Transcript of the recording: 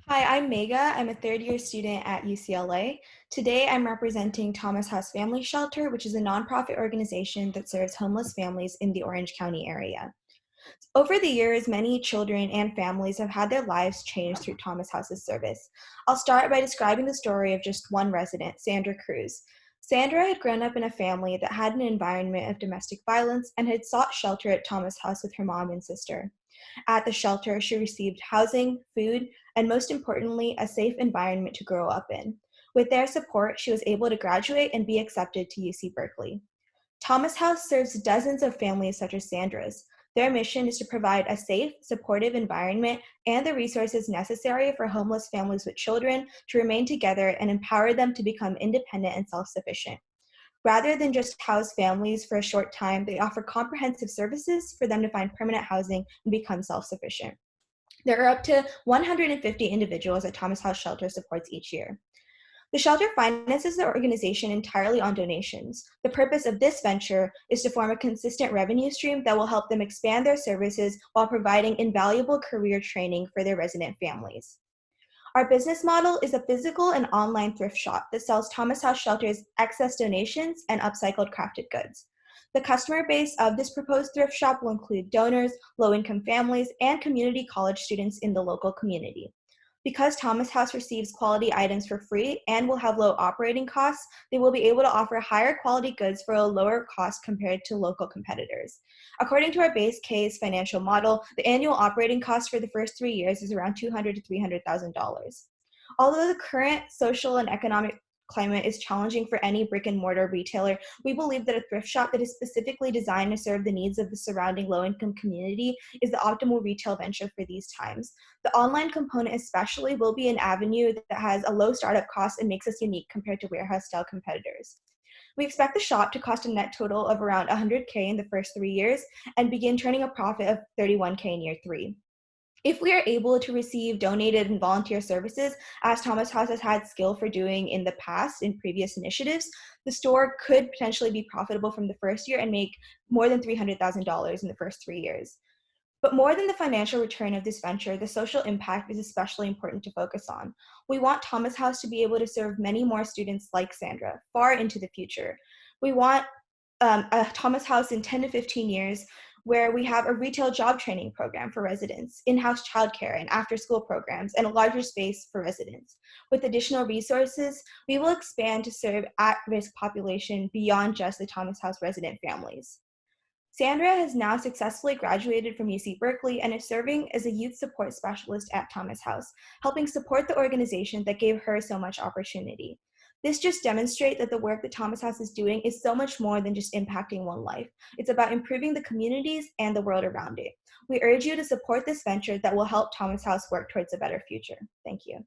Hi, I'm Mega. I'm a third-year student at UCLA. Today, I'm representing Thomas House Family Shelter, which is a nonprofit organization that serves homeless families in the Orange County area. Over the years, many children and families have had their lives changed through Thomas House's service. I'll start by describing the story of just one resident, Sandra Cruz. Sandra had grown up in a family that had an environment of domestic violence and had sought shelter at Thomas House with her mom and sister. At the shelter, she received housing, food, and most importantly, a safe environment to grow up in. With their support, she was able to graduate and be accepted to UC Berkeley. Thomas House serves dozens of families such as Sandra's. Their mission is to provide a safe, supportive environment and the resources necessary for homeless families with children to remain together and empower them to become independent and self-sufficient. Rather than just house families for a short time, they offer comprehensive services for them to find permanent housing and become self-sufficient. There are up to 150 individuals that Thomas House Shelter supports each year. The shelter finances the organization entirely on donations. The purpose of this venture is to form a consistent revenue stream that will help them expand their services while providing invaluable career training for their resident families. Our business model is a physical and online thrift shop that sells Thomas House Shelter's excess donations and upcycled crafted goods. The customer base of this proposed thrift shop will include donors, low-income families, and community college students in the local community. Because Thomas House receives quality items for free and will have low operating costs, they will be able to offer higher quality goods for a lower cost compared to local competitors. According to our base case financial model, the annual operating cost for the first 3 years is around $200,000 to $300,000. Although the current social and economic climate is challenging for any brick and mortar retailer, we believe that a thrift shop that is specifically designed to serve the needs of the surrounding low-income community is the optimal retail venture for these times. The online component especially will be an avenue that has a low startup cost and makes us unique compared to warehouse-style competitors. We expect the shop to cost a net total of around $100K in the first 3 years and begin turning a profit of $31K in year 3. If we are able to receive donated and volunteer services, as Thomas House has had skill for doing in the past in previous initiatives, the store could potentially be profitable from the first year and make more than $300,000 in the first 3 years. But more than the financial return of this venture, the social impact is especially important to focus on. We want Thomas House to be able to serve many more students like Sandra far into the future. We want a Thomas House in 10 to 15 years where we have a retail job training program for residents, in-house childcare and after-school programs, and a larger space for residents. With additional resources, we will expand to serve at-risk population beyond just the Thomas House resident families. Sandra has now successfully graduated from UC Berkeley and is serving as a youth support specialist at Thomas House, helping support the organization that gave her so much opportunity. This just demonstrates that the work that Thomas House is doing is so much more than just impacting one life. It's about improving the communities and the world around it. We urge you to support this venture that will help Thomas House work towards a better future. Thank you.